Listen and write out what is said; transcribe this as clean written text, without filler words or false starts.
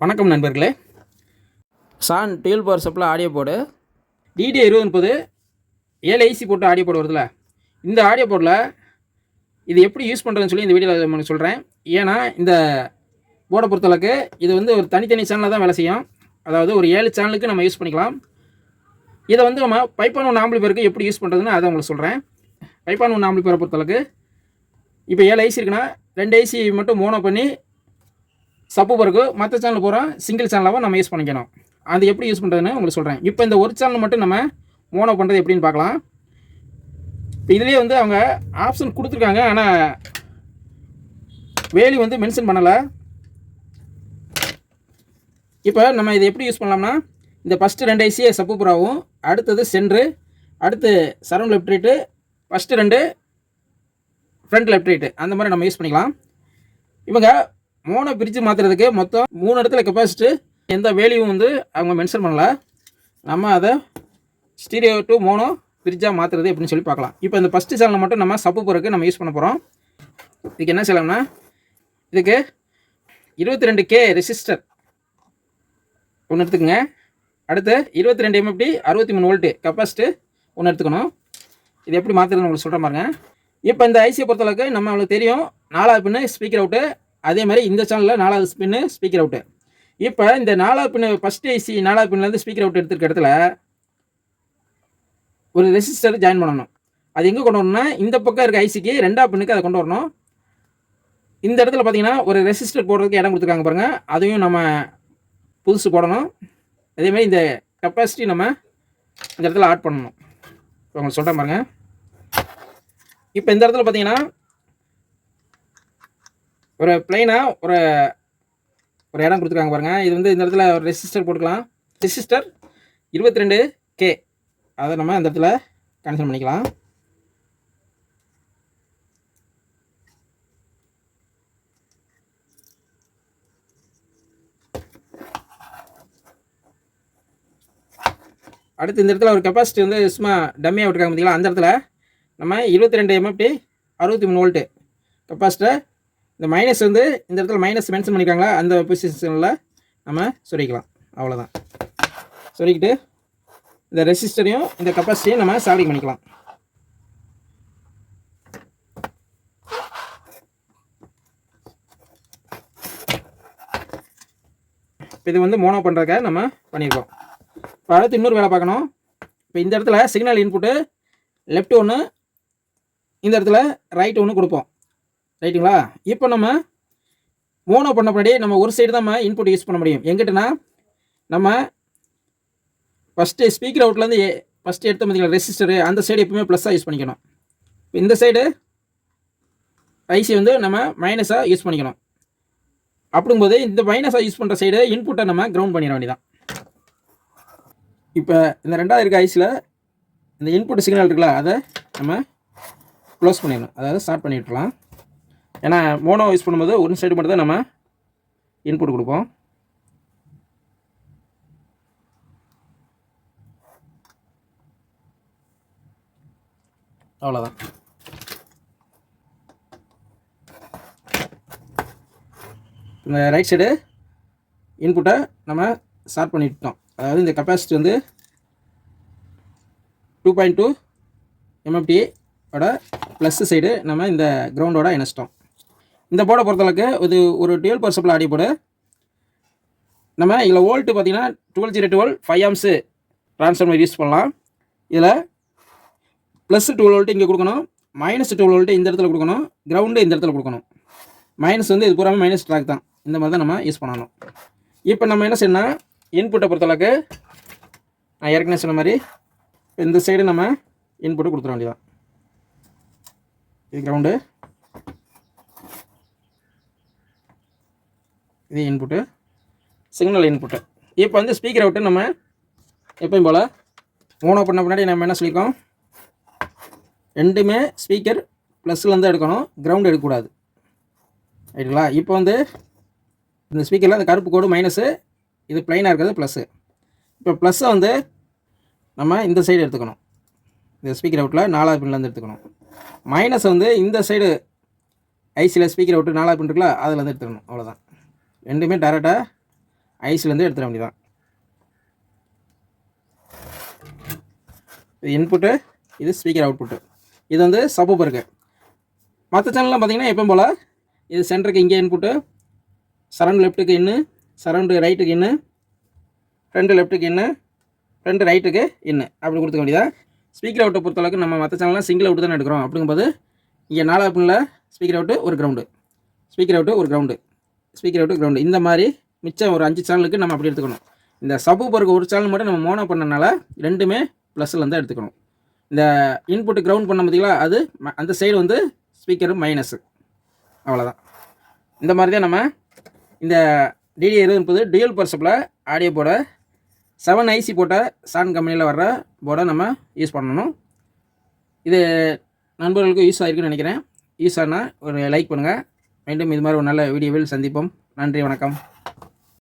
வணக்கம் நண்பர்களே. ஷான் 12.1 ஆடியோ போர்டு DD2030 7 ஐசி போட்டு ஆடியோ போர்டு வருதுல்ல. இந்த ஆடியோ போர்டில் இது எப்படி யூஸ் பண்ணுறதுன்னு சொல்லி இந்த வீடியோவில் உங்களுக்கு சொல்கிறேன். ஏன்னா இந்த போர்டை பொறுத்தளவுக்கு இது ஒரு தனித்தனி சேனலில் தான் வேலை செய்யும். அதாவது ஒரு 7 சேனலுக்கு நம்ம யூஸ் பண்ணிக்கலாம். இதை நம்ம 5.1 ஆம்பிளிஃபையருக்கு எப்படி யூஸ் பண்ணுறதுன்னு அதை உங்களுக்கு சொல்கிறேன். 5.1 ஆம்பிளிஃபையரை பொறுத்தளவுக்கு இப்போ 7 ஐசி இருக்குன்னா 2 ஐசி மட்டும் மோனோ பண்ணி சப்பூபருக்கு மற்ற சேனல் பூரா சிங்கிள் சேனலாகவும் நம்ம யூஸ் பண்ணிக்கணும். அது எப்படி யூஸ் பண்ணுறதுன்னு உங்களுக்கு சொல்கிறேன். இப்போ இந்த ஒரு சேனல் மட்டும் நம்ம மோனோ பண்ணுறது எப்படின்னு பார்க்கலாம். இப்போ இதுலேயே அவங்க ஆப்ஷன் கொடுத்துருக்காங்க, ஆனால் வேலி மென்ஷன் பண்ணலை. இப்போ நம்ம இதை எப்படி யூஸ் பண்ணலாம்னா, இந்த ஃபஸ்ட்டு 2 ஐசியை சப்பூபராகவும், அடுத்தது சென்ட்ரு, அடுத்து surround left right, first 2 front left right, அந்த மாதிரி நம்ம யூஸ் பண்ணிக்கலாம். இவங்க மோனோ பிரித்து மாற்றுறதுக்கு மொத்தம் 3 இடத்துல கெப்பாசிட்டி எந்த வேல்யூவும் அவங்க மென்ஷன் பண்ணல. நம்ம அதை ஸ்டீரியோ டு மோனோ பிரிட்ஜாக மாற்றுறது எப்படின்னு சொல்லி பார்க்கலாம். இப்போ இந்த ஃபஸ்ட்டு சேனலை மட்டும் நம்ம சப்பூபருக்கு நம்ம யூஸ் பண்ண போகிறோம். இதுக்கு என்ன செய்யலாம்னா, இதுக்கு 22K ரெசிஸ்டர் ஒன்று எடுத்துக்கோங்க. அடுத்து 22 MFD 63 வோல்ட்டு கெப்பாசிட்டி ஒன்று எடுத்துக்கணும். இது எப்படி மாற்றுறதுன்னு உங்களுக்கு சொல்கிற பாருங்க. இப்போ இந்த ஐசியை பொறுத்தளவுக்கு நம்மளுக்கு தெரியும் 4வது பின்னு ஸ்பீக்கர் அவுட்டு, அதே மாதிரி இந்த சேனலில் 4வது பின்னு ஸ்பீக்கர் அவுட்டு. இப்போ இந்த 4வது பின்னு ஃபஸ்ட் ஐசி 4வது பின்லேருந்து ஸ்பீக்கர் அவுட் எடுத்துருக்க இடத்துல ஒரு ரெசிஸ்டர் ஜாயின் பண்ணணும். அது எங்கே கொண்டு வரணும்னா, இந்த பக்கம் இருக்க ஐசிக்கு 2வது பின்னுக்கு அதை கொண்டு வரணும். இந்த இடத்துல பார்த்தீங்கன்னா ஒரு ரெசிஸ்டர் போடுறதுக்கு இடம் கொடுத்துருக்காங்க பாருங்கள், அதையும் நம்ம புதுசு போடணும். அதேமாதிரி இந்த கெப்பாசிட்டி நம்ம இந்த இடத்துல ஆட் பண்ணணும். இப்போ உங்களுக்கு சொல்கிறேன் பாருங்கள். இப்போ இந்த இடத்துல பார்த்தீங்கன்னா ஒரு பிளைனாக ஒரு இடம் கொடுத்துருக்காங்க பாருங்கள். இது இந்த இடத்துல ஒரு ரெசிஸ்டர் போட்டுக்கலாம். ரெசிஸ்டர் 22K அதை நம்ம அந்த இடத்துல கனெக்ஷன் பண்ணிக்கலாம். அடுத்து இந்த இடத்துல ஒரு கெப்பாசிட்டி சும்மா டம்மியாக விட்டுருக்காங்க பார்த்தீங்களா, அந்த இடத்துல நம்ம 22 MFD 63 வோல்ட்டு கெப்பாசிட்டர், இந்த மைனஸ் இந்த இடத்துல மைனஸ் மென்ஷன் பண்ணியிருக்காங்களா, அந்த பொசிஷனில் நம்ம சொருகிக்கலாம். அவ்வளோதான். சொருகிட்டு இந்த ரெசிஸ்டரையும் இந்த கெப்பாசிட்டியும் நம்ம சால்டிங் பண்ணிக்கலாம். இது மோனோ பண்ணுறதுக்காக நம்ம பண்ணியிருக்கோம். இப்போ அடுத்து இன்னொரு வேலை பார்க்கணும். இப்போ இந்த இடத்துல சிக்னல் இன்புட்டு லெஃப்ட் ஒன்று, இந்த இடத்துல ரைட் ஒன்று கொடுப்போம், ரைட்டுங்களா. இப்போ நம்ம மோனோ பண்ண முன்னாடி நம்ம ஒரு சைடு தான் நம்ம இன்புட் யூஸ் பண்ண முடியும். எங்கிட்டனா நம்ம ஃபஸ்ட்டு ஸ்பீக்கர் அவுட்லேருந்து ஃபஸ்ட்டு எடுத்த பார்த்தீங்களா ரெசிஸ்டரு, அந்த சைடு எப்பவுமே ப்ளஸ்ஸாக யூஸ் பண்ணிக்கணும். இந்த சைடு ஐசி நம்ம மைனஸாக யூஸ் பண்ணிக்கணும். அப்படிங்கும்போது இந்த மைனஸாக யூஸ் பண்ணுற சைடு இன்புட்டை நம்ம கிரவுண்ட் பண்ணிட வேண்டியதான். இப்போ இந்த 2வது இருக்க ஐசியில் இந்த இன்புட் சிக்னல் இருக்குல்ல, அதை நம்ம க்ளோஸ் பண்ணிடணும், அதாவது ஸ்டார்ட் பண்ணி விட்டுலாம். ஏன்னா மோனோ யூஸ் பண்ணும்போது ஒரு சைடு மட்டும் தான் நம்ம இன்புட் கொடுப்போம். அவ்வளோதான். இந்த ரைட் சைடு இன்புட்டை நம்ம ஸ்டார்ட் பண்ணிவிட்டோம். அதாவது இந்த கெப்பாசிட்டி 2.2 MFD ஓட ப்ளஸ் சைடு நம்ம இந்த கிரவுண்டோட இணைச்சிட்டோம். இந்த போர்டை பொறுத்தளவுக்கு இது ஒரு 12% ஆடியோ போர்டு. நம்ம இதில் வோல்ட்டு பார்த்தீங்கன்னா 12 5 amps ட்ரான்ஸ்ஃபார்மர் யூஸ் பண்ணலாம். இதில் ப்ளஸ் 12 வோல்ட்டு இங்கே கொடுக்கணும், மைனஸ் 12 வோல்ட்டு இந்த இடத்துல கொடுக்கணும், கிரவுண்டு இந்த இடத்துல கொடுக்கணும். மைனஸ் இது பூராமே மைனஸ் ட்ராக் தான். இந்த மாதிரி தான் நம்ம யூஸ் பண்ணணும். இப்போ நம்ம என்ன செய்யணும்னா, இன்புட்டை பொறுத்தளவுக்கு நான் ஏற்கனவே சொன்ன மாதிரி இந்த சைடு நம்ம இன்புட்டு கொடுத்துட வேண்டியதான். இது கிரவுண்டு, இது இன்புட்டு, சிக்னல் இன்புட்டு. இப்போ ஸ்பீக்கர் அவுட்டு நம்ம எப்பயும் போல் மோனோ பண்ண முன்னாடி நம்ம என்ன சொல்லியிருக்கோம், ரெண்டுமே ஸ்பீக்கர் ப்ளஸ்லேருந்து எடுக்கணும், கிரவுண்டு எடுக்கக்கூடாது, ரைட்டுங்களா. இப்போ இந்த ஸ்பீக்கரில் அந்த கருப்பு கோடு மைனஸு, இது ப்ளைனாக இருக்கிறது ப்ளஸ்ஸு. இப்போ ப்ளஸ்ஸை நம்ம இந்த சைடு எடுத்துக்கணும். இந்த ஸ்பீக்கர் அவுட்டில் 4வது பின்லேருந்து எடுத்துக்கணும். மைனஸ் இந்த சைடு ஐசியில் ஸ்பீக்கர் அவுட்டு 4வது பின் இருக்குல்ல, அதில் எடுத்துக்கணும். அவ்வளோதான். ரெண்டுமே டேரெக்டாக ஐஸ்லேருந்து எடுத்துட வேண்டியதான். இது இன்புட்டு, இது ஸ்பீக்கர் அவுட்புட்டு. இது வந்து சப்வூஃபருக்கு. மற்ற சேனல்லாம் பார்த்தீங்கன்னா எப்பவும் போல் இது சென்டருக்கு இங்கே இன்புட்டு, சரௌண்ட் லெஃப்ட்டுக்கு இன்னு, சரௌண்டு ரைட்டுக்கு இன்னு, ஃப்ரண்ட் லெஃப்ட்டுக்கு இன்னு, ஃப்ரண்ட் ரைட்டுக்கு இன்னு அப்படி கொடுத்துக்க வேண்டியதான். ஸ்பீக்கர் அவுட்டை பொறுத்தளவுக்கு நம்ம மற்ற சேனல்லாம் சிங்கிள் அவுட்டு தானே எடுக்கிறோம். அப்படிங்கும்போது இங்கே 4 பின்னில் ஸ்பீக்கர் அவுட்டு ஒரு கிரவுண்டு, ஸ்பீக்கர் அவுட்டு ஒரு கிரவுண்டு, ஸ்பீக்கர் அவுட்டு கிரவுண்டு, இந்த மாதிரி மிச்சம் ஒரு 5 சேனலுக்கு நம்ம அப்படி எடுத்துக்கணும். இந்த சப்வூஃபருக்கு ஒரு சேனல் மட்டும் நம்ம மோனோ பண்ணனால ரெண்டுமே ப்ளஸ்ஸில் தான் எடுத்துக்கணும். இந்த இன்புட்டு கிரவுண்ட் பண்ண பார்த்தீங்களா, அது அந்த சைடு வந்து ஸ்பீக்கரு மைனஸு. அவ்வளோதான். இந்த மாதிரி தான் நம்ம இந்த DD2030 டியூல் பர்சப்பில் ஆடியோ போர்டை 7 IC போட்ட ஷான் கம்பெனியில் வர்ற போர்டை நம்ம யூஸ் பண்ணணும். இது நண்பர்களுக்கும் யூஸ் ஆகிருக்குன்னு நினைக்கிறேன். யூஸ் ஆனால் ஒரு லைக் பண்ணுங்கள். மீண்டும் இது மாதிரி ஒரு நல்ல வீடியோவில் சந்திப்போம். நன்றி, வணக்கம்.